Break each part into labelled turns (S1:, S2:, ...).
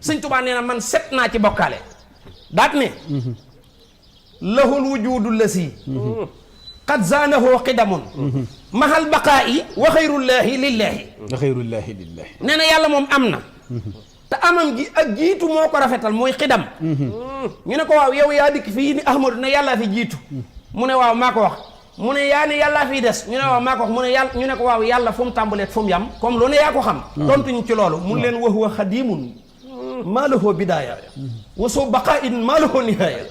S1: sëñ Tuubaa nee na man set naa ci bokkaale daat ne lahul wujudu lasi qad zaanahu qidamun mahal baqaa'i wa xayrullaahi lillaahi nee na yàlla moom am na te amam gi ak jiitu moo ko rafetal mooy xidam ñu ne ko waaw yow yaa dikk fii ni Ahmadu ne yàllaa fi jiitu mu ne waaw maa ko wax mu ne yaa ne yàllaa fiy des ñu ne waaw maa ko wax mu ne yàlla ñu ne ko waaw yàlla fu mu tàmbalee fu mu yam comme lu ne yaa ko xam tontuñu ci loolu mun leen wa huwa xadimun maa lahu bidaaya wa soo baqaa in maa lahu nihaaya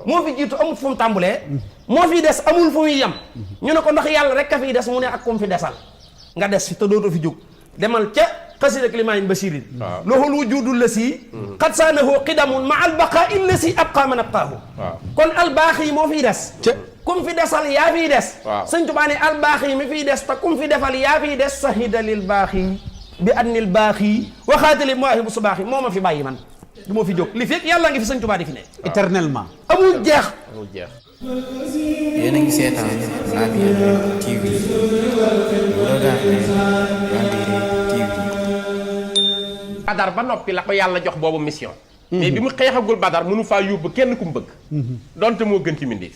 S1: moo fi jiitu amul fu mu tàmbalee moo fi des amul fu muy yam ñu ne ko ndax yàlla rek a fiy des mu ne ak kum fi desal nga des fi te dootoo fi jóg demal ca xasida Kalimaay Basirin lahul wujudu lasi qad saanahu qidamun ma al baqaa illasi abqaa man abqaahu kon albaaxi moo fiy des kum fi desal yaa fiy des sëñ Tuubaa ne albaaxi mi fiy des te kum fi defal yaa fiy des sahida lil baaxi bi adnil baaxi waxaatali mooy bu subaaxi moo ma fi bàyyi man du ma fi jóg li fekk yàlla ngi fi sëñ Tuubaa di fi ne éternellement amul jeex
S2: yéen a ngi seetaan Labyrinth TV
S3: Badar ba noppi la ko yàlla jox boobu mission mais bi mu xeexagul Badar mënu faa yóbbu kenn ku mu bëgg donte moo gën ci mbindéef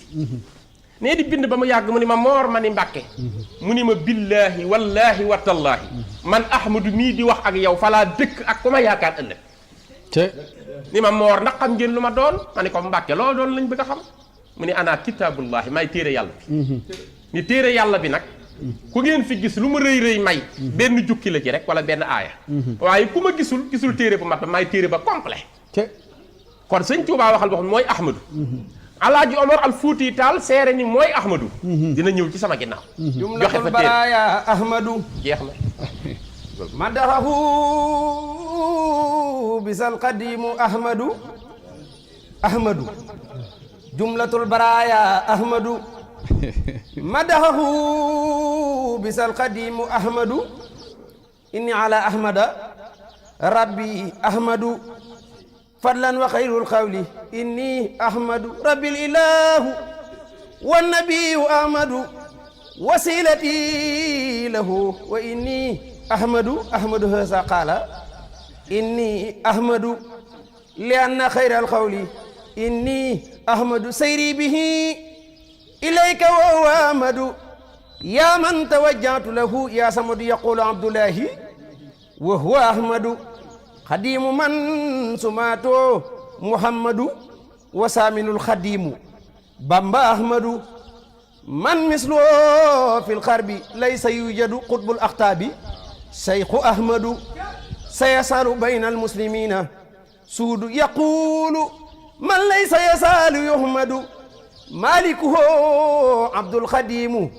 S3: nee di bind ba mu yàgg mu ni ma moor ma ni Mbàkke mu ni ma billaahi wallaahi watallaahi man Ahmadu mii di wax ak yow falaa dëkk ak ku ma yaakaar ëllëg ni ma moor ndax xam ngeen lu ma doon ma ni ko Mbàkke loo doon lañ bëgg a xam mu ni ana kitaabullaahi may téere yàlla bi ni téere yàlla bi nag ku ngeen fi gis lu ma rëy rëy may benn jukki la ci rek wala benn aaya waaye ku ma gisul téere bu mat ba may téere ba complet kon sëñ Tuubaa waxal boo xam mooy Ahmadu Alaaji Omar al Fuuti Taal seere ni mooy Ahmadu dina ñëw ci sama ginnaaw joxe fa téere
S1: Ahmadu
S3: jeex na
S1: madaxahu bisal qadimu Ahmadu Ahmadu jumlatul baraaya Ahmadu madaxahu bisal qadimu Ahmadu inni ala ahmada rabbi Ahmadu fadlan wa xayrul xawli inni ahmadu rabbil ilahu wa nabiyu ahmadu wasilati lahu wa inni ahmadu hasa qaala inni ahmadu li anna xayral xawli inni ahmadu sayri bihi ilayka wa huwa ahmadu ya man tawajjahtu lahu ya samadu yaqulu abdullahi wa huwa ahmadu xadimu man sumaato muhammadu wa saaminul xadimu bamba ahmadu man mislo fil xarbi laysa yujadu qutbul axtaabi seyxu ahmadu sayasalu bayna almuslimina suudu yaqulu man laysa yasalu yuhmadu malikuhu abdul xadimu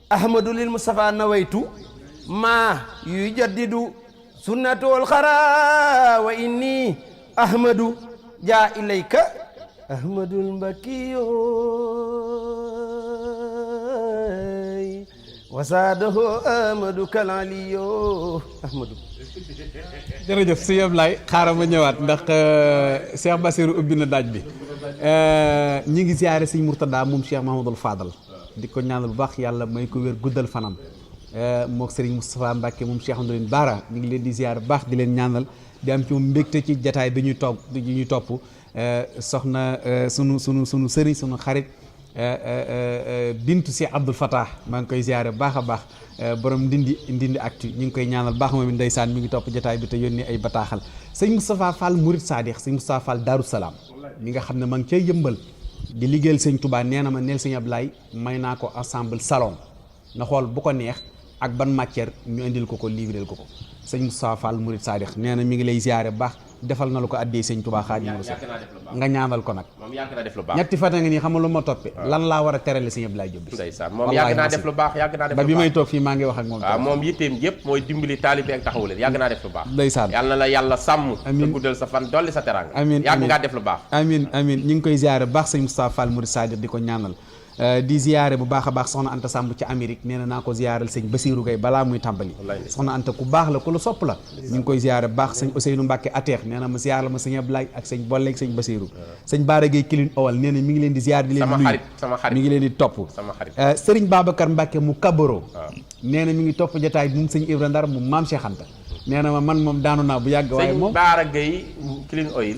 S1: ahmadu lil mustafa nawaytu ma yujaddidu sunnatul xara wa inni ahmadu jaa ilayka ahmadul mbakiyo wasaadahu ahmadu kalaliyo ahmadu
S4: jërëjëf sëñ Ablaye xaaral ma ñëwaat ndax Cheikh Bassirou ubbi na daaj bi ñi ngi ziyaare sëñ Mourtada moom Cheikh Mahamadul Fadal di ko ñaanal bu baax yàlla may ko wér guddal fanam mook Serigne Moustapha Mbacke moom Cheikh Amadou Bara ñu ngi leen di ziar bu baax di leen ñaanal di am ci moom mbégte ci jataay bi ñuy topp soxna sunu sëriñ sunu xarit bintu Cheikh Abdoul Fattah maa ngi koy ziare bu baax a baax borom ndindi actu ñu ngi koy ñaanal baax moom ndeysaan mi ngi topp jataay bi te yónni ay bataaxal sëñ Moustapha Fall Mourid Sadikh sëñ Moustapha Fall Darou Salaam mi nga xam ne ma ngi cay yëmbal di liggéeyal sëñ Touba nee na ma neel sëñ Ablaye may naa ko ensemble salon na xool bu ko neex ak ban matière ñu indil ko livreel ko sëñ Moustapha Fall Mourid Sadikh nee na mi ngi lay ziare bu baax defal na la ko addee sëñ Touba Xaadimu Rasuul nga ñaanal ko nag
S3: moom yàgg naa def lu baax
S4: ñetti fan nga nii xam nga lu ma toppe lan laa war a terale sëñ Ablaye Diop
S3: ndeysaan moom yàgg naa def lu baax
S4: ba bi may toog fii maa ngi wax ak moom
S3: waaw moom yitteem yëpp mooy dimbali taalibe ak taxawu leen yàgg naa def lu baax
S4: ndeysaan
S3: yàlla na la yàlla sàmm
S4: amiin
S3: te guddal sa fan dolli sa teraanga
S4: amiin
S3: yàgg ngaa def lu baax
S4: amiin ñu ngi koy ziare bu baax sëñ Moustapha Fall Mourid Sadikh di ko ñaanal di ziare bu baax a baax soxna Anta Samb ci Amérique nee na naa ko ziaral sëñ Bassirou Gueye balaa muy tàmbali soxna Anta ku baax la ku la sopp la ñu ngi koy ziare bu baax sëñ Ousseynou Mbacke Ateex nee na ma ziar la ma sëñ Ablaye ak sëñ Bolleeg sëñ Bassirou sëñ Baara Gueye Kilin Owal nee na mi ngi leen di ziar di leen nuyu mi ngi leen di topp Serigne Babacar Mbacke mu Kabaro nee na mi ngi topp jotaay bi mu sëñ Ibra Ndar mu maam Cheikh Anta nee na ma man moom daanu naa bu yàgg waaye moom
S3: sëñ Baara Gueye Clean Oil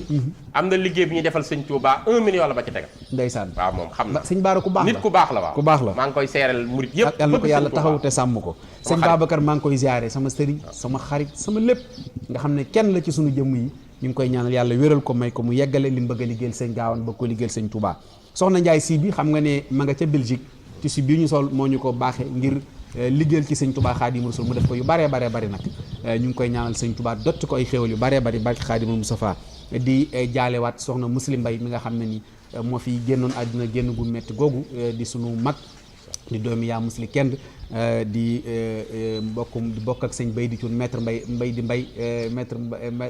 S3: am na liggéey bi ñuy defal sëñ Touba 1 million la ba ci tegal
S4: ndeysaan
S3: waaw moom xam na
S4: sëñ Baara ku baax la
S3: nit ku baax la waaw
S4: ku baax la
S3: maa ngi koy seeral murit yëpp
S4: yàlla na ko
S3: bëgg
S4: yàlla
S3: sëñ
S4: taxaw
S3: Touba.
S4: te sàmm ko sëñ Babacar maa ngi koy ziare sama sëriñ sama xarit sama lépp nga xam ne kenn la ci sunu jëmm yi ñu ngi koy ñaanal yàlla wéral ko may ko mu yeggale li mu bëgg a liggéeyal sëñ Gaawaan bëgg ko liggéeyal sëñ Touba soxna Njaay si bi xam nga ne ma nga ca Belgique tissu bii ñu sol moo ñu ko baaxee ngir liggéeyal ci sëñ Touba Xaadimu Rasuul mu def ko yu baree bari nag ñu ngi koy ñaanal sëñ Touba dotti ko ay xéewal yu baree bari barke Xaadimu Mustafaa di jaalewaat soxna Muslim Mbay mi nga xam ne ni moo fi génnoon àdduna génn gu metti googu di sunu mag di doomi yaa musli kenn di mbokkum di bokk ak sëñ bay di cuun maître mbay di mbay maître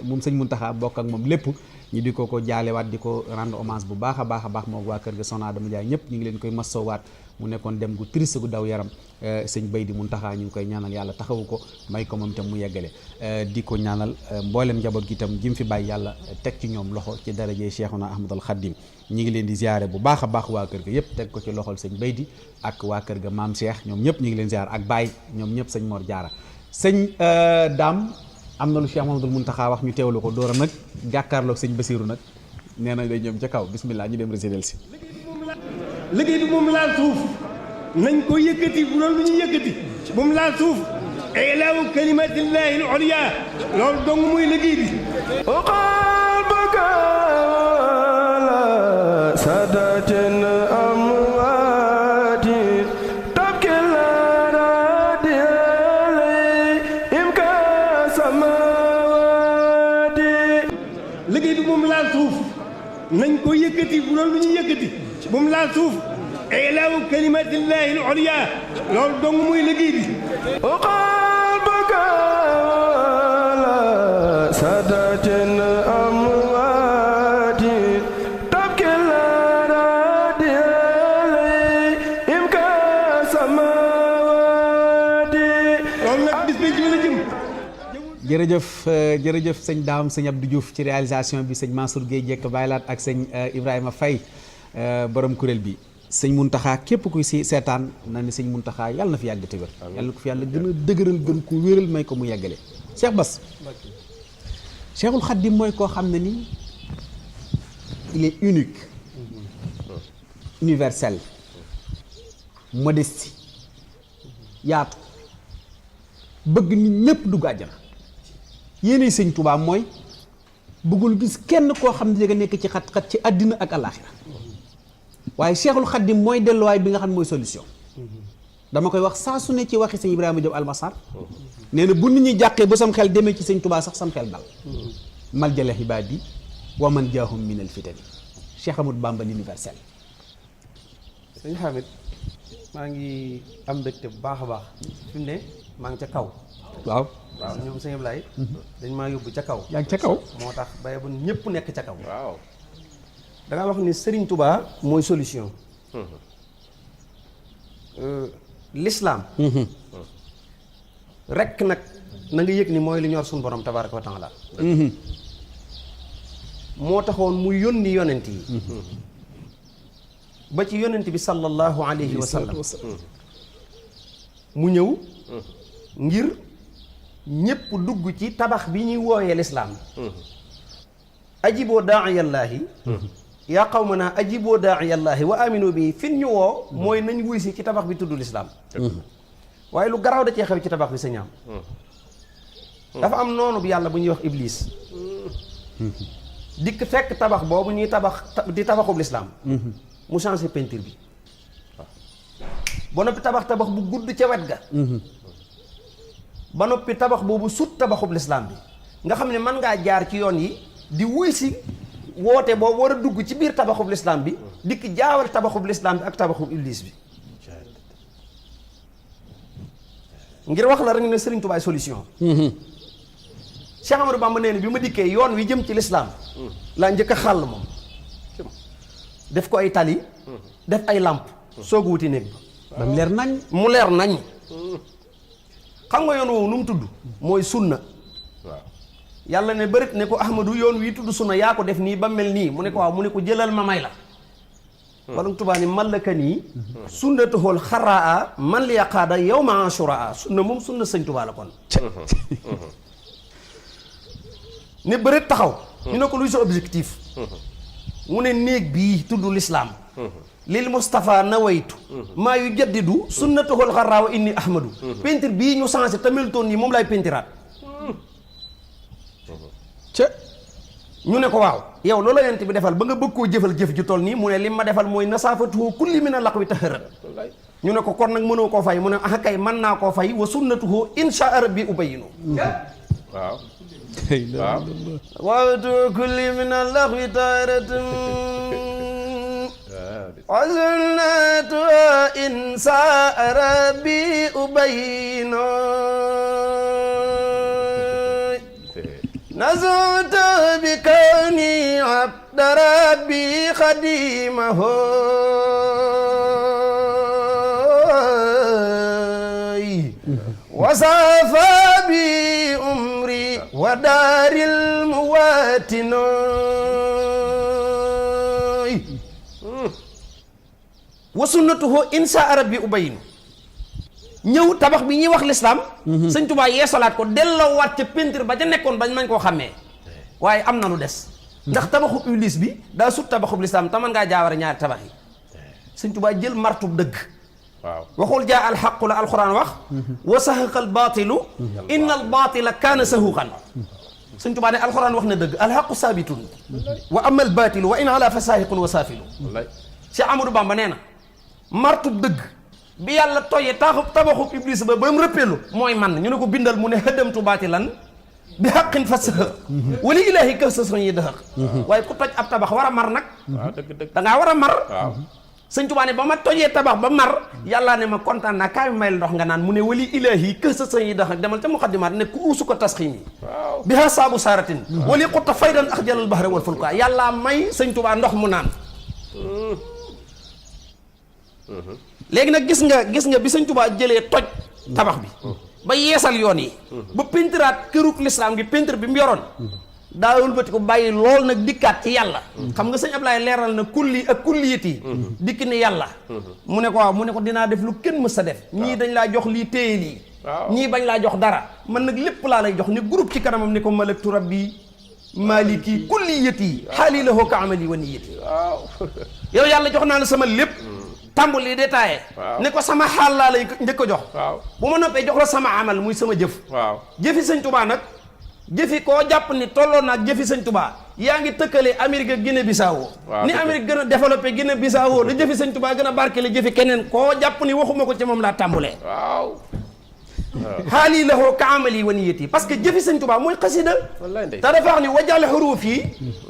S4: moom sëñ Muntaxa bokk ak moom lépp ñu di ko jaalewaat di ko rendre hommage bu baax a baax moom waa kër ga Soxna Adama Ndiaye ñëpp ñu ngi leen koy massoowaat mu nekkoon dem gu triste gu daw yaram sëñ bay di Muntaxa ñu ngi koy ñaanal yàlla taxawu ko may ko moom itam mu yeggale di ko ñaanal mboolem njaboot gi itam jim fi bàyyi yàlla teg ci ñoom loxo ci darajee Cheikhuna Ahmadul Khadim ñi ngi leen di ziare bu baax a baax waa kër ga yëpp teg ko ci loxol sëñ bay di ak waa kër ga maam Cheikh ñoom ñëpp ñu ngi leen ziare ak Baye ñoom ñëpp sëñ Mor Jaara sëñ Daam am na lu Cheikh Mamadou Muntaxa wax ñu teewlu ko door a nag jàkkaarloog sëñ Basiiru nag nee na day ñoom ca kaw bismillah ñu dem résidel si
S5: liggéey bi moom laal suuf nañ ko yëkkati bu doon lu ñu yëkkati bu mu laal suuf ilaahu kalimatillahi al-ulya loolu dong muy liggéey bi qalbaka la sadatin amwati tabkil radi imka samawati liggéey bi moom laal suuf nañ ko yëkkati bu doon lu ñu yëkkati bu mu laal suuf ilaahu kalimatillahi al-ulya loolu dong muy liggéey bi qalbaka la sadatin amwati tabkil radi imka samawati loolu nag bis bi ci la jëm
S4: jërëjëf sëñ Daam sëñ Abdou Diouf ci réalisation bi sëñ Mansour Guèye Jekk Baylaat ak sëñ Ibrahima Faye borom kuréel bi sëñ Muntaxa képp kuy si seetaan na ni sëñ Muntaxa yàlla na fi yàgg te wér yàlla na ko fi yàlla gën a dëgëral gën ko wéral may ko mu yeggale Cheikh Bass Cheikhul Khadim mooy koo xam ne ni il est unique universel modestie yaatu bëgg nit ñëpp dugg àjjana yéenay sëñ Touba mooy bëggul gis kenn koo xam ne nga nekk ci xat-xat ci àddina ak àllaaxira waaye Cheikhul Khadim mooy delluwaay bi nga xam ne mooy solution dama koy wax saa su ne ci waxi sëñ Ibrahima Diop Almasar nee na bu nit ñi jàqee ba sam xel demee ci sëñ Touba sax sam xel dal maljale xibaadi wa man jaahum min al fitani Cheikh Amadou Bamba l'universel.
S6: sëñ Hamid maa ngi am mbégte bu baax a baax fi mu ne maa ngi ca kaw
S4: waaw
S6: ñoom sëñ Ablaye dañ maa yóbbu ca kaw
S4: yaa ngi ca kaw
S6: moo tax baye bu ñëpp nekk ca kaw
S3: waaw
S6: da ngaa wax ni Serigne Touba mooy solution l'islam rekk nag na nga yëg ni mooy li ñor suñu borom tabaraka wa taala moo taxoon mu yónni yonent yi ba ci yonent bi sallallahu alayhi wa sallam mu ñëw ngir ñépp dugg ci tabax bi ñuy wooyee lislaam ajiboo daa'iyallaahi yaa qawmanaa ajiboo daa'iyallaahi wa aminu bi fin ñu woo mooy nañ wuy si ci tabax bi tudd lislaam waaye lu garaaw da cee xew ci tabax bi sa ñaam dafa am noonu bu yàlla bu ñuy wax iblis dikk fekk tabax boobu ñuy tabax di tabaxub lislaam mu changé peinture bi ba noppi tabax bu gudd ca wet ga ba noppi tabax boobu sut tabaxub lislaam bi nga xam ne mën ngaa jaar ci yoon yi di wuy si woote boobu war a dugg ci biir tabaxub lislaam bi dikk jaawal tabaxub lislaam bi ak tabaxub iblis bi ngir wax la rek ne Serigne Touba solution Cheikh Amadou Bamba nee na bi ma dikkee yoon wi jëm ci lislaam laa njëkk a xàll moom def ko ay tali def ay làmp soog wuti néeg
S4: ba mu leer nañ
S6: mu leer nañ xam nga yoon woowu nu mu tudd mooy sunna
S3: waaw
S6: yàlla ne bërit ne ko Ahmadu yoon wi tudd sunna yaa ko def nii ba mel nii mu ne ko waaw mu ne ko jëlal ma may la wala Tuubaa ni mallaka nii sunnatuhul xaraa man li yaqaada yow ma ashuraa sunna moom sunna sëñ Tuubaa la kon ne bëreet taxaw ñu ne ko luy sa objectif mu ne néeg bii tudd l'islam lil Moustapha nawaytu maa yu jaddidu sunnatahul xarraawa inni ahmadu peinture bii ñu changé tamiltoon yi moom laay peintiraat
S4: ca
S6: ñu ne ko waaw yow loola yent bi defal ba nga bëgg koo jëfal jëf ju toll nii mu ne lim ma defal mooy nasaafatuhu kulli min a laq wi taharat ñu ne ko kon nag mënoo koo fay mu ne ah kay mën naa koo fay wa sunnatuhu insha rabbi ubayinu
S3: waaw
S6: waaw kulli min a laq wi taharat wa sunnatuhu insha rabbi ubayinu نزلت بكوني عبد ربي خديمه وصافى بأمري ودار المواتن وسنته إن شاء ربي أبين ñëw tabax bi ñuy wax l'islam sëñ Tuubaa yeesalaat ko delloowaat ca peinture ba ca nekkoon bañ mañ koo xàmmee waaye am na lu des ndax tabaxub Iblis bi daa sut tabaxub l'islam te mën ngaa jaaware ñaari tabax yi sëñ Tuubaa jël martub dëgg
S3: waaw
S6: waxul jaa alxaqu la alquran wax wa sahaqa al baatilu inna al baatila kaana sahuqan sëñ Tuubaa ne alquran wax na dëgg alxaqu saabitun wa ama al baatilu wa in ala fa saahiqun wa saafilu si Amadou Bamba nee na martub dëgg bi yàlla toyee tabaxub Iblis ba mu rëppeelu mooy man ñu ne ko bindal mu ne xëddamtu baatilan bi xaqin fasaha wali ilaahi kër sa soñ yi dëxëq waaye ku toj ab tabax war a mar nag da ngaa war a mar sëñ Tuubaa ne ba ma tojee tabax ba mar yàllaa ne ma kontaan naa kaay may ndox nga naan mu ne wali ilaahi kër sa soñ yi dëxëq demal ca muqaddimaat ne ku uusu ko tasxiim yi bi ha saabu saaratin wali xutta faydan ax jalal bahra wal fulka yàllaa may sëñ Tuubaa ndox mu naan léegi nag gis nga bi sëñ Tuubaa jëlee toj tabax bi ba yeesal yoon yi ba pentiraat këruk lislaam gi pentir bi mu yoroon daa wëlbati ko bàyyi lool nag dikkaat ci yàlla xam nga sëñ Ablaye leeral na kulli ak kulliyat yi dikk ni yàlla mu ne ko waaw mu ne ko dinaa def lu kenn mës sa def ñii dañ laa jox lii téye lii ñii bañ laa jox dara man nag lépp laa lay jox ni groupe ci kanamam ni ko malaktu rabbi maliki kulliyat yi xaali la hoo ka amali wa niyat yi yow yàlla jox naa la sama lépp tàmbali détaillé ne ko sama xaal laa lay njëkk a jox bu ma noppee jox la sama amal muy sama jëf jëfi sëñ Tuubaa nag jëfi koo jàpp ni tolloo naag jëfi sëñ Tuubaa yaa ngi tëkkale Amérique ak Guinée Bissau ni Amérique gën a développé Guinée Bissau da jëfi sëñ Tuubaa gën a barkele jëfi keneen koo jàpp ni waxuma ko ci moom laa tàmbulee xaali la hoo ka amali wa niyati parce que jëfi sëñ Tuubaa mooy xasida te dafa wax ni wajal xuruuf yi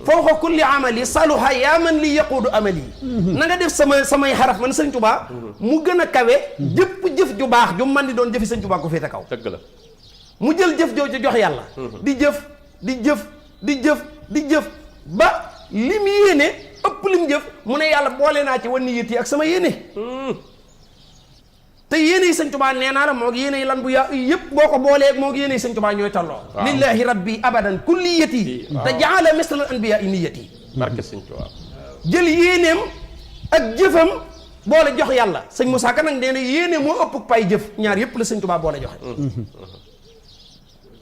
S6: fawqa kulli amali saluha yaa man li yaquudu amali na nga def samay xaraf man sëñ Tuubaa mu gën a kawe jëpp jëf ju baax ju man di doon jëfi sëñ Tuubaa ko féete kaw
S3: dëgg la
S6: mu jël jëf jooju jox yàlla di jëf ba li mu yéene ëpp li mu jëf mu ne yàlla boole naa ci wa niyati ak sama yéene te yéene yi sëñ Tuubaa nee naa la moo yéene yi lan bu yaa yëpp boo ko boolee moo yéene yi sëñ Tuubaa ñooy tolloo lillahi rabbi abadan kulliyati te jaala misla al anbiya niyati
S3: barke sëñ Tuubaa
S6: jël yéeneem ak jëfam boole jox yàlla sëñ Moussa Ka nag nee na yéene moo ëpp pay jëf ñaar yëpp la sëñ Tuubaa boole joxe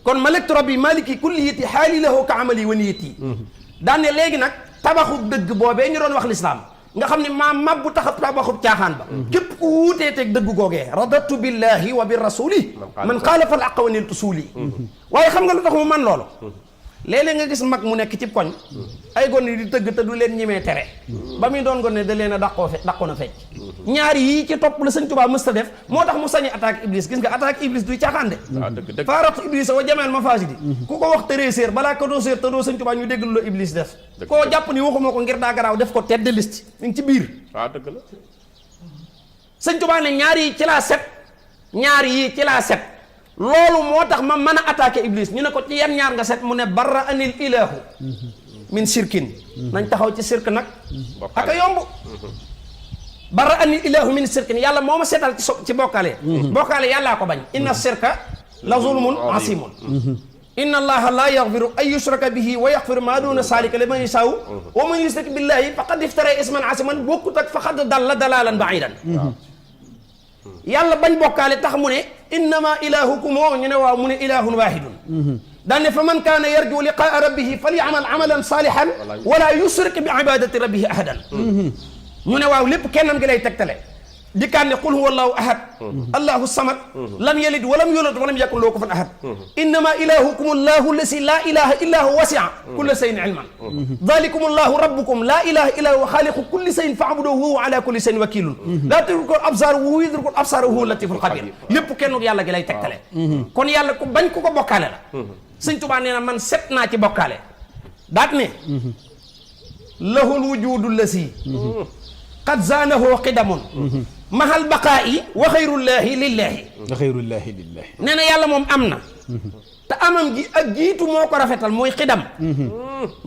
S6: kon malaktu rabbi maliki kulliyati xaali lahu ka amali wa niyati daan ne léegi nag tabaxu dëgg boobee ñu doon wax lislaam nga xam ne maam mabbu taxab tabaxub caaxaan ba képp ku wuutee teg dëgg googee radatu billahi wa bi rasuli man xaalafa al aqwa nil usuli waaye xam nga lu tax mu man loolu léeg-léeg nga gis mag mu nekk ci koñ ay gone di tëgg te du leen ñemee tere ba muy doon gone da leen a dàqoon a fecc ñaari yii ci topp la sëñ Tuubaa mës ta def moo tax mu sañi attaque iblis gis nga attaque iblis duy caaxaan de faaratu iblis wa jameel ma faasidi ku ko wax tëree séer balaa ko doo séer te doo sëñ Tuubaa ñu dégg lu la iblis def koo jàpp ni waxuma ko ngir daa garaaw def ko tête de liste mi ngi ci biir
S3: dëgg la
S6: sëñ Tuubaa ne ñaari yi ci laa set ñaari yii ci laa set loolu moo tax ma mën a attaqué iblis ñu ne ko ci yan ñaar nga set mu ne barra anil ilahu min shirkin nañ taxaw ci shirk nag aka yomb barra anil ilahu min shirkin yàlla moo ma setal ci bokkaale bokkaale yàllaa ko bañ inna shirka la zulmun asimun inna allaha la yaxfiru an yushraka bihi wa yaxfiru ma duna salika liman yashaa wa man yushrik billahi faqad iftara isman asiman bokkut ak faqad dalla dalalan baidan yàlla bañ bokkaale tax mu ne innama ilahukum ñu ne waaw mu ne ilahun wahidun
S1: daan ne fa man kaana yarju liqaa rabbihi falyamal amalan salihan wala yusrik bi ibadati rabbihi ahadan ñu ne waaw lépp kennam gi lay tegtale dikkaan ne qul huwa allahu ahad allahu samad lam yalid walam yulad walam yakun lahu kufuwan ahad innama ilahukum allahu allasi la ilaha illa huwa wasi'a kulla shay'in ilman dhalikum allahu rabbukum la ilaha illa huwa khaliqu kulli shay'in fa'buduhu wa ala kulli shay'in wakilun la tudriku al-absar wa huwa yudriku al-absar wa huwa al-latiful khabir lépp kenn yàlla gi lay tegtale kon yàlla ku bañ ku ko bokkaale la Sëñ Tuubaa nee na man set naa ci bokkaale daat ne lahul wujudu lasi qad zaanahu qidamun mahal baqaa'i wa xayrullaahi lillaahi
S4: wa xayrullaahi lillaahi
S1: nee na yàlla moom am na te amam gi ak jiitu moo ko rafetal mooy xidam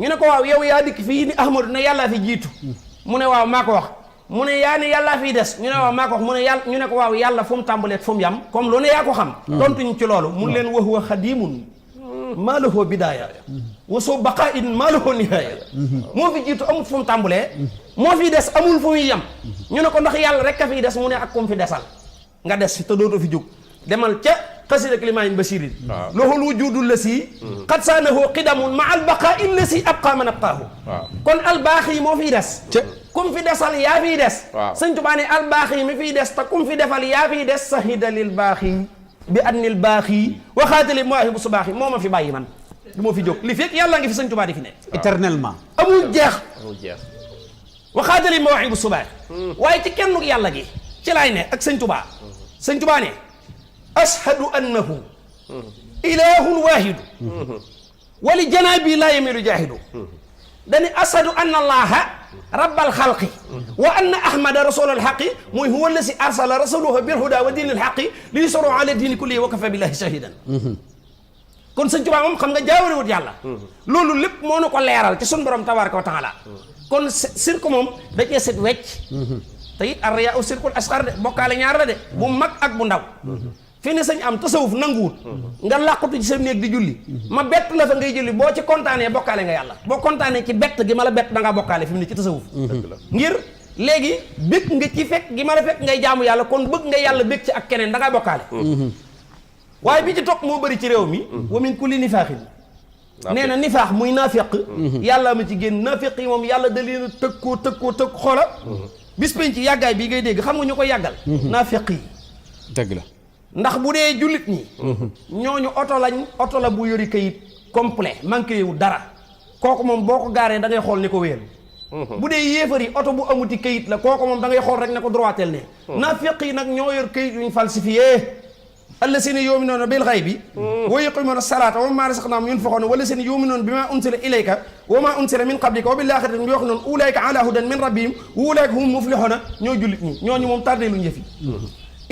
S1: ñu ne ko waaw yow yaa dikk fii ni Ahmadu ne yàllaa fi jiitu mu ne waaw maa ko wax mu ne yaa ne yàllaa fiy des ñu ne waaw maa ko wax mu ne yàlla ñu ne ko waaw yàlla fu mu tàmbalee fu mu yam comme lu ne yaa ko xam tontuñ ci loolu mun leen wa huwa xadimun maa lahu bidaaya wa soo baqaa in maa lahu nihaaya moo fi jiitu amul fu mu tàmbalee moo fi des amul fu muy yem ñu ne ko ndax yàlla rek a fiy des mu ne ak kum fi desal nga des fi te dootoo fi jóg demal ca xasida Kalimaay Basirin lahul wujudu lasi qad saanahu qidamun ma al baqaa illasi abqaa man abqaahu kon albaax yi moo fiy des kum fi desal yaa fiy des Sëñ Tuubaa ne albaax yi mi fiy des te kum fi defal yaa fiy des sahida lil baax yi bi adnil baax yi waxaatali mawaahibu su baax yi moo ma fi bàyyi man du ma fi jóg li fekk yàlla ngi fi Sëñ Tuubaa di fi ne
S4: éternellement
S1: amul jeex waxaatali mawaahibu su baax waaye ci kennuk yàlla gi ci laay ne ak Sëñ Tuubaa Sëñ Tuubaa ne ashhadu annahu ilahun waahidu wali janaabi laa yamilu jaahidu dani ashhadu anna allaha rabbal xalqi wa anna ahmada rasulal xaqi mooy huwa allasi arsala rasulahu bil huda wa diinil xaqi li yusru ala diini kulli wa kafa billahi shahidan kon Sëñ Tuubaa moom xam nga jaawalewut yàlla loolu lépp moo nu ko leeral ci sun borom tabaraka wa taala kon sirku moom da cee set wecc te it arriyaa u sirkul asxar de bokkaale ñaar la de bu mag ak bu ndaw fii ne sañ am tasawuf nanguwut nga làqutu ci sa néeg di julli ma bett la fa ngay julli boo ci kontaanee bokkaale nga yàlla boo kontaanee ci bett gi ma la bett da ngaa bokkaale fi mu ne ci tasawuf ngir léegi bëgg nga ci fekk gi ma la fekk ngay jaamu yàlla kon bëgg nga yàlla bëgg ci ak keneen da ngaa bokkaale waaye bi ci topp moo bëri ci réew mi wa min kulli nifaaxin nee na nifaax muy naafeq yàlla ma ci génn naafeq yi moom yàlla da leen a tëg xoola bis penc ci yàggaay bii ngay dégg xam nga ñu ko yàggal naafeq yi
S4: dëgg la
S1: ndax bu dee jullit ñi ñooñu oto la bu yori kayit complet manqué wu dara kooku moom boo ko gaaree da ngay xool ni ko wéer bu dee yéefar yi oto bu amuti kayit la kooku moom da ngay xool rek ne ko droitel ne naafeq yi nag ñoo yor kayit yuñ falsifié allazina yu'minuuna bil ghaybi wa yuqiimuuna salaata wa mimmaa razaqnaahum yunfiquun wallazina yu'minuuna bimaa unzila ilayka wa maa unzila min qablika wa bil aaxirati hum yuuqinuun ulaa'ika alaa hudan min rabbihim wa ulaa'ika humul muflihuun ñoo jullit ñi ñooñu moom tardé luñ yëf yi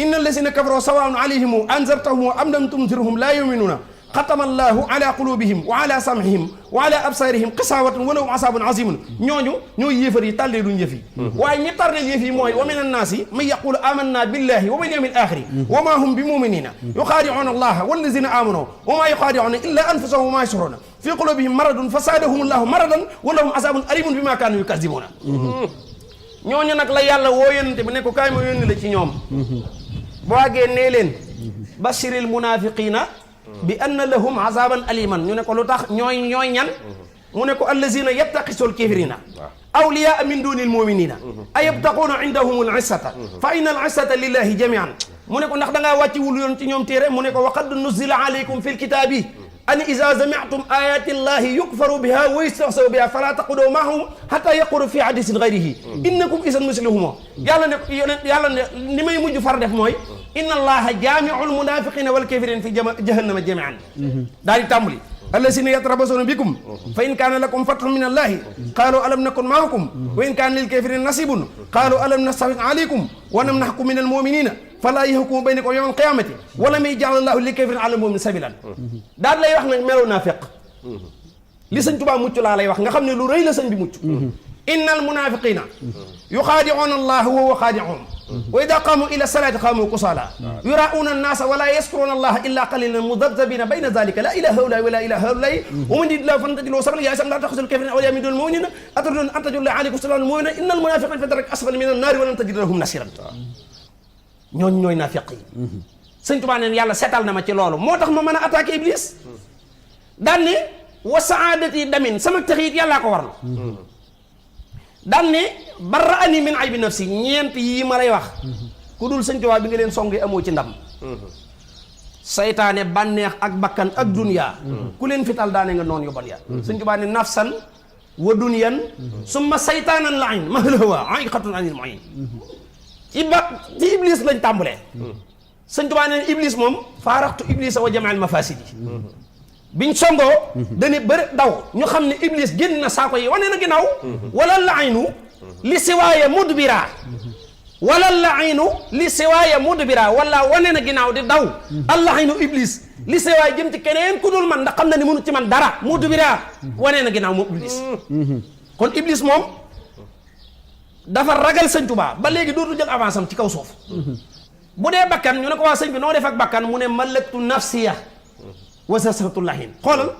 S1: inna allazina kafaroo sawaa'un alayhim anzartahum am lam tunzirhum laa yu'minuuna xatama allahu ala qulubihim wa ala sam'ihim wa ala absaarihim xisaawatun wa lahum azaabun aziimun ñooñu ñooy yéefar yi tardé luñ yëf yi waaye ñi tardé yëf yi mooy wa mina nnaasi man yaqulu amanna billahi wa bil yawmil aaxiri wa maa hum bi mu'miniina yuxaadi'uuna allaha wallazina aamanuu wa maa yuxaadi'uuna illa anfusahum wa maa yash'uruuna fi qulubihim maradun fa zaadahum allahu maradan wa lahum azaabun aliimun bimaa kaanu yukazzibuuna ñooñu nag la yàlla woo yónnente bi ne ko kaay ma yónni la ci ñoom boo àggee nee leen bashiril munaafiqiina bi anna lahum azaban aliman ñu ne ko lu tax ñooy ñan mu ne ko allazina yattaqisul kafirina awliyaa min dunil muminina ayabtaquuna indahum al issata fa inna al issata lillahi jamian mu ne ko ndax da ngaa wàcci wul yoon ci ñoom téere mu ne ko wa qad nuzila alaykum fi lkitabi an iza sami'tum ayati llahi yukfaru biha wa yustahzaw biha fala taqudu ma'ahum hatta yaqulu fi hadisin ghayrihi innakum isan muslimun yàlla ne ni may mujj far def mooy inna allaha jaami'ul munafiqina wal kafirina fi jahannama jami'an daal di tàmbali allazina yatarabasuna bikum fa in kaana lakum fathun min allahi qaalu alam nakun ma'akum wa in kaana lil kafirina nasibun qaalu alam nastahwid alaykum wa namnahkum min al mu'minina fala yahkumu baynakum yawmal qiyamati wa lam yaj'al allahu lil kafirina ala al mu'minina sabilan daal lay wax nag melaw naafiq li sëñ Tuubaa mucc laa lay wax nga xam ne lu rëy la sëñ bi mucc innal munafiqina yuxaadi'uuna allaha wa huwa xaadi'uhum wa ida qaamu ila salaati qaamu kusaala yuraa'uuna annaasa wala yaskuruuna allaha illa qalilan mudabdabina bayna dalika la ilaha haulaai wala ilaha haulaai wa man yuridillahu falan tajida lahu sabiila yaa ayyuhan laa tattaxizu l-kaafiriina awliyaa min duuni l-mu'miniina aturiiduuna an taj'aluu alaykum sultaana mubiinan inna l-munaafiqiina fi darki asfali mina n-naari wa lan tajida lahum nasiiran ñooñu ñooy naafiq yi sëñ Tuubaa neen yàlla seetal na ma ci loolu moo tax ma mën a attaqué Iblis daan ne wa saadati damin sama taxit yàllaa ko warlu daan ne barra ani min aybi nafsi ñeent yii ma lay wax ku dul sëñ Tuubaa bi nga leen songee amoo ci ndam saytaane bànneex ak bakkan ak duniyaa ku leen fital daane nga noon yu bon ya sëñ Tuubaa ne nafsan wa duniyan summa saytaanan lain mahal hawa aiqatun anil muin ci iblis lañ tàmbalee sëñ Tuubaa ne iblis moom faaraxtu iblisa wa jamaal mafasidi biñ songoo dañu bëri daw ñu xam ne iblis génn na saako yi wane na ginnaaw wala lainu li siwaaya mudbira wala lainu li siwaaya mudbira wala wane na ginnaaw di daw allainu iblis li siwaaya jëm ci keneen ku dul man ndax xam na ni mënu ci man dara mudbira wane na ginnaaw moom iblis kon iblis moom dafa ragal sëñ Tuubaa ba léegi dootu jël avance am ci kaw suuf bu dee bakkan ñu ne ko waa sëñ bi noo def ak bakkan mu ne malaktu nafsiya wasasatullahin xoolal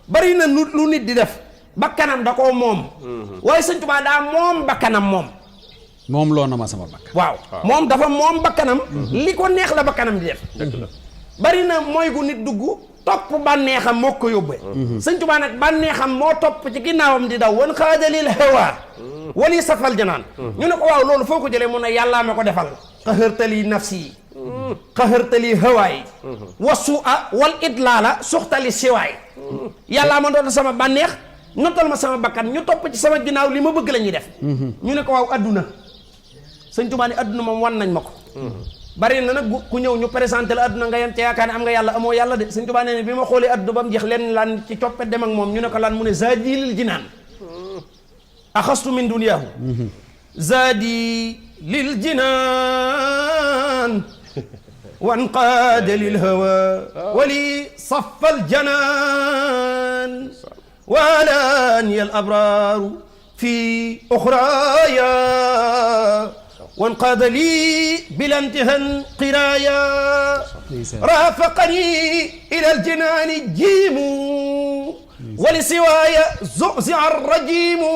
S1: bari na lu nit di def bakkanam da koo moom waaye sëñ Tuubaa daa moom bakkanam moom
S4: loo na ma sama bakkan
S1: waaw moom dafa moom bakkanam li ko neex la bakkanam di def bari na mooy gu nit dugg topp bànneexam moo ko yóbbee sëñ Tuubaa nag bànneexam moo topp ci ginnaawam di daw wan xaadalil hawa wali safal janaan ñu ne ko waaw loolu foo ko jëlee mun ne yàllaa ma ko defal qahartali nafsi qahartali hawaay wasu a wal idlaala suxtali siwaay yàllaa ma doon sama bànneex notal ma sama bakkan ñu topp ci sama ginnaaw li ma bëgg la ñuy def ñu ne ko waaw adduna sëñ Tuubaa ne adduna moom wan nañ ma ko bari na nag ku ñëw ñu présenté la adduna nga yem ca yaakaar ne am nga yàlla amoo yàlla de sëñ Tuubaa ne bi ma xoolee adduna ba mu jeex leen lan ci coppet dem ak moom ñu ne ko lan mu ne zaadi lil jinaan axastu min duniyaahu zaadi lil jinaan wanqaada lil hawa wali saffal janaan waalaani al abraaru fi uxraaya wanqaada lii bila intihan qiraaya raafaqani ila al jinaani jiimu wali siwaaya zuxzia arrajimu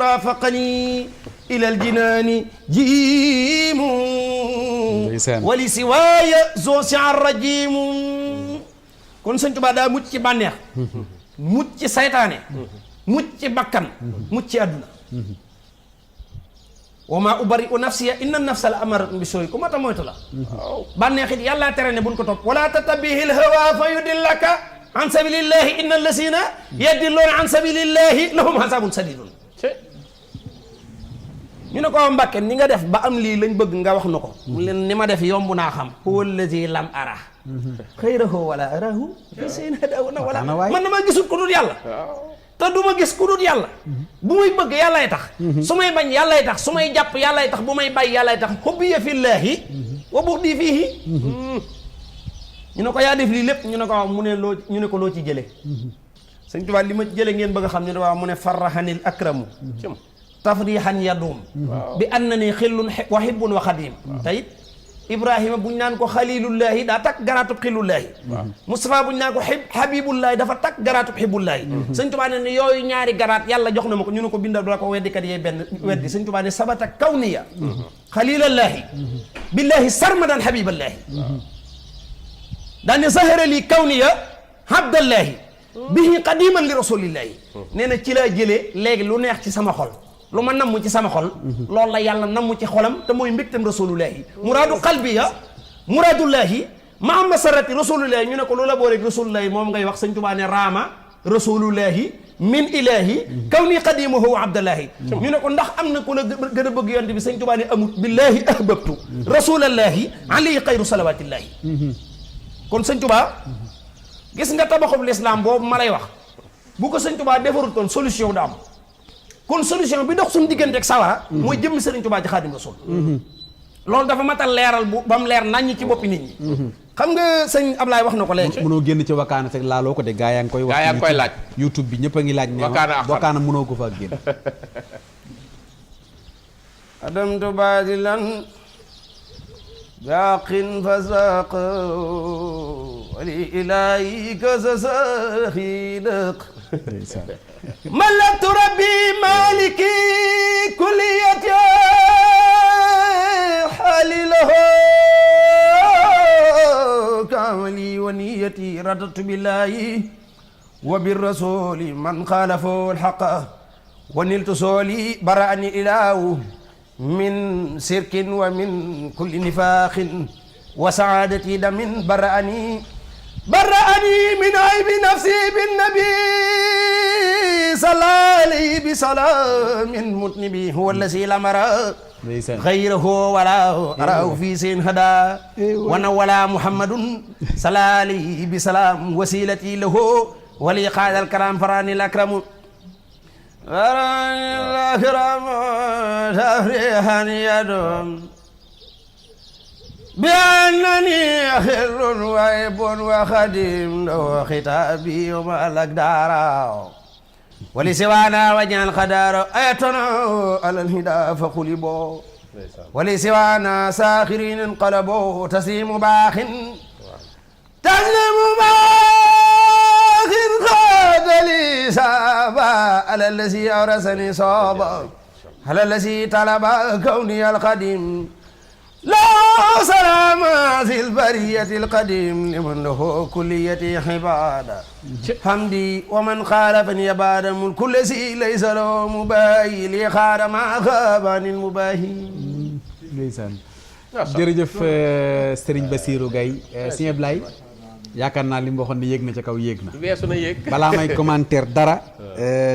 S1: raafaqani ila al jinaani jiimu wali siwaaya zuxzia arrajimu kon sëñ Tuubaa daa mucc ci bànneex mucc ci saytaane mucc ci bakkan mucc ci àdduna wa maa ubari'u nafsiya inna nafsa la amaratun bi sooy ku mata moytu la bànneexit yàllaa tere ne buñ ko topp wala tatabihil hawa fa yudillaka an sabilillahi inna allasina yadilluuna an sabilillahi lahum azabun sadidun ñu ne ko Mbàkke ni nga def ba am lii lañ bëgg nga wax na ko mu leen ni ma def yomb naa xam huwa allazi lam ara xayrahu wala arahu fi seen hadaw na wala man na ma gisul ku dul yàlla te du ma gis ku dul yàlla bu may bëgg yàllay tax su may bañ yàllay tax su may jàpp yàllay tax bu may bàyyi yàllay tax hubbiya fillaahi wa bughdi fiihi ñu ne ko yaa def lii lépp ñu ne ko waaw mu ne loo ñu ne ko loo ci jële sëñ Tuubaa li ma ci jële ngeen bëgg a xam ñu ne waaw mu ne farrahanil akramu tafrihan yadum bi annani xillun wa hibbun wa xadim tayit Ibrahima buñ naan ko xalilullahi daa takk garaatub xillullahi Moustapha buñ naan ko habibullahi dafa takk garaatub hibbullahi sëñ Tuubaa ne yooyu ñaari garaat yàlla jox na ma ko ñu ne ko bindal doo ko weddikat yee benn weddi sëñ Tuubaa ne sabata kawniya xalilallahi billahi sarmadan habiballahi daane zahara li kawniya habdallahi bihi qadiman li rasulillahi nee na ci laa jëlee léegi lu neex ci sama xol lu ma namm ci sama xol loolu la yàlla namm ci xolam te mooy mbégtam rasulullahi muraadu qalbiya muraadullahi ma am masarati rasulullahi ñu ne ko loola boo rek rasulullahi moom ngay wax sëñ Tuubaa ne raama rasulullahi min ilahi kaw nii qadimahu wa abdallahi ñu ne ko ndax am na ku la gën a bëgg yonte bi sëñ Tuubaa ne amut billahi ahbabtu rasulallahi alayhi xayru salawatillahi kon sëñ Tuubaa gis nga tabaxub l'islam boobu ma lay wax bu ko sëñ Tuubaa defarut kon solution da am kon solution bi dox suñu diggante ak sawara mooy jëmmi Sëriñ Tuubaa ci Xaadim Rasuul loolu dafa matal leeral bu ba mu leer naññ ci boppi nit ñi xam nga sëñ Ablaye wax na ko léegi
S4: mënoo génn ci wakaana fekk laaloo ko de gaa yaa ngi koy wax
S3: laaj
S4: YouTube bi ñëpp a ngi laaj ne wakaana mënoo ko fa génn
S6: adamtu baadilan baaqin fasaq wali ilaahi kasasaxidaq ملكت ربي مالكي كليتي حالي له كاملي ونيتي ردت بالله
S1: wa birrasuli man xaalafu alxaqa wa niltu sooli baraani ilaahu min sirkin wa min kulli nifaaqin wa saadati damin baraani min aybi nafsi binnabi salaali bi salaamin mutnibi huwa allasi lamara xayrahu wala arahu fi seen hada wana wala muhammadun salaali bi salaam wasilati lahu wali qaadal karam farani lakramu farani lakramu tafrihan yadum bi annani xirun waybun wa xadim law xitaabi ma lagdara wali siwaana wajal xadaaro ayatona alal hida fa xulibo wali siwaana saaxirin inqalabo taslimu baaxin xaadali saaba alal lasi awrasani sooba alal lasi talaba kawni alxadim laa salaama fil bariyatil qadim liman lahu kulliyati xibaada hamdi wa man xaalafani abaada mun kulli si laysa lahu mubaahi li xaara ma xaabanil mubaahi.
S4: ndeysaan jërëjëf Serigne Bassirou Gaye Sëñ Ablaye yaakaar naa li mu waxoon ne yéeg na ca kaw yéeg na.
S3: weesu na yéeg.
S4: balaa may commentaire dara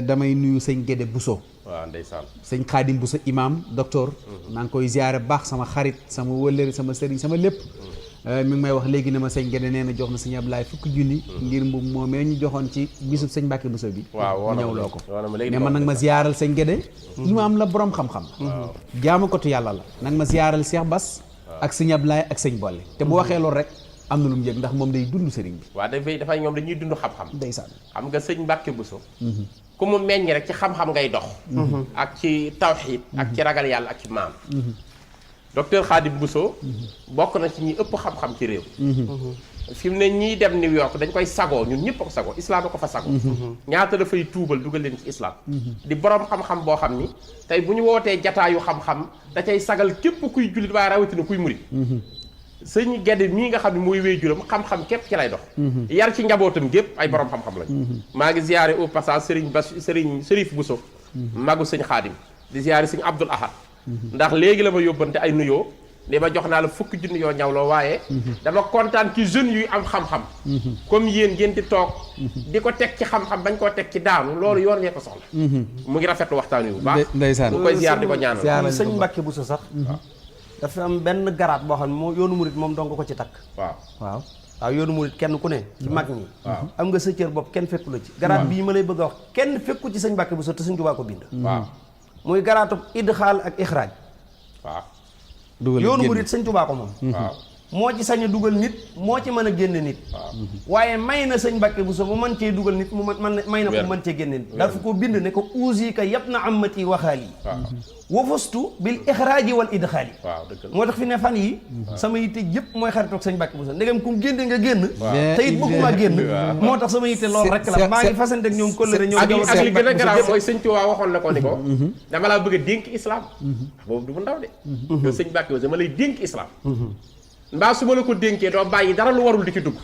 S4: damay nuyu sëñ Gédé Bousso.
S3: waaw ndeysaan
S4: sëñ Xaadim Bousso imam docteur maa ngi koy ziare baax sama xarit sama wëllëri sama sëriñ sama lépp mi ngi may wax léegi ne ma sëñ Gédé nee na jox na sëñ Ablaye fukki junni ngir mbub moomee ñu joxoon ci bisub sëñ Mbàkke Bousso bi mu ñëw loo ko ne ma nag ma ziaral sëñ Gédé imam la borom xam-xam jaamu kotu yàlla la nag ma ziaral Cheikh Bass ak sëñ Ablaye ak sëñ Bolle te bu waxee loolu rek am na lu mu yëg ndax moom day dund sëriñ bi
S3: waaw dafay ñoom dañuy dund xam-xam
S4: ndeysaan
S3: xam nga sëñ Mbàkke Bousso ku mu meññ rek ci xam-xam ngay dox ak ci tawxiid ak ci ragal yàlla ak ci maam docteur Khadim Bousso bokk na ci ñi ëpp xam-xam ci réew fi mu ne ñiy dem New York dañ koy sagoo ñun ñëpp a ko sagoo islam a ko fa sagoo ñaata dafay tuubal dugal leen ci islam di borom xam-xam boo xam ni tey bu ñu wootee jataayu xam-xam da cay sagal képp kuy jullit waaye rawatina kuy murit sëñ Gédé mii nga xam ne mooy wéy juram xam-xam képp ci lay dox yar ci njabootam gépp ay borom xam-xam lañ maa ngi ziyaare au passage Serigne Chérif Bousso magu sëñ Xaadim di ziyaare sëñ Abdoul Ahad ndax léegi la ma yóbbante ay nuyoo li ma jox naa la fukki junni yoo ñawloo waaye dama kontaan ci jeunes yuy am xam-xam comme yéen ngeen di toog di ko teg ci xam-xam bañ koo teg ci daanu loolu yoon yee ko soxla mu ngi rafetlu waxtaan wi bu baax
S4: ndeysaan
S3: bu koy ziyaar di ko ñaanal
S6: sëñ Mbàkke Bousso sax dafa am benn garaat boo xam ne moo yoonu murit moom dong ko ci takk waaw yoonu murit kenn ku ne ci mag ñi am nga sa cër bopp kenn fekku la ci garaat bii ma lay bëgg a wax kenn fekku ci sëñ Mbàkke Bousso te sëñ Tuubaa ko bind
S3: waaw
S6: muy garaatub idxaal ak ixraaj
S3: waaw
S6: yoonu murit sëñ Tuubaa ko moom
S3: waaw
S6: moo ci sañ a dugal nit moo ci mën a génne nit waaye may na sëñ Mbàkke Bousso mu mën cee dugal nit mu may na ko mu mën cee génne nit dafa ko bind ne ko uusika yab na amati waxaali wa fustu bil ixraaji wal idxaali moo tax fi ne fan yi sama yitte yëpp mooy xaritoog sëñ Mbàkke Bousso ndegam ku génne nga génn te it bëgguma génn moo tax sama yitte loolu rek la maa ngi fasante ak ñoom kóllëre ñoom
S3: ak li gën a garaaw mooy sëñ Tuubaa waxoon na ko ni ko dama laa bëgg a dénk islam boobu du bu ndaw de yow sëñ Mbàkke Bousso dama lay dénk islam mbaa su ma la ko dénkee doo bàyyi dara lu warul di ci dugg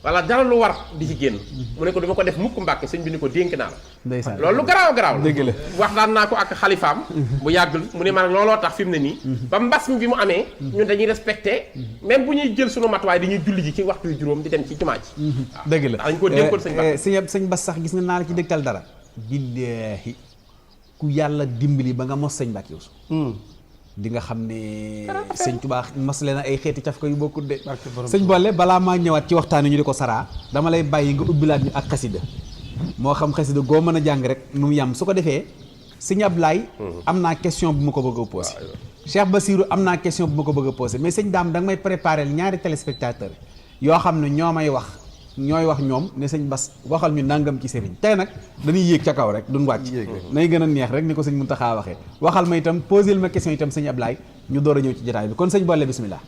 S3: wala dara lu war di ci génn mu ne ko dama ko def mukk Mbàkke sëñ bi ni ko dénk naa la
S4: ndeysaan
S3: loolu lu garaaw garaaw la
S4: dëgg la
S3: wax daan naa ko ak xalifaam bu yàggul mu ne ma looloo tax fi mu ne nii ba mbas mi bi mu amee ñun dañuy respecté même bu ñuy jël sunu matuwaay dañuy julli ji ci waxtu yu juróom di dem ci jumaa ji
S4: dëgg la
S3: dañ ko dénkoon sëñ Mbàkke
S4: sëñ Bass sax gis nga naa la ci dëgtal dara billaahi ku yàlla dimbali ba nga mos sëñ Mbàkke Bousso di nga xam ne sëñ Tuubaa mas leen ay xeeti caf ko yu bokkut de sëñ Bolle balaa maa ñëwaat ci waxtaan ñu di ko saraa dama lay bàyyi nga ubbilaat ñu ak xasida moo xam xasida goo mën a jàng rek mu yam su ko defee sëñ Ablaye am naa question bu ma ko bëgg a posé Cheikh Bassirou am naa question bu ma ko bëgg a posé mais sëñ Dame da nga may préparé ñaari téléspectateur yoo xam ne ñoo may wax ñooy wax ñoom ne sëñ Bass waxal ñu nangam ci sëriñ tey nag dañuy yéeg ca kaw rek duñ wàcc nay gën a neex rek ni ko sëñ Muntaxa waxee waxal ma itam posé ma question itam sëñ Ablaye ñu door a ñëw ci jotaay bi kon sëñ Bolle bismillah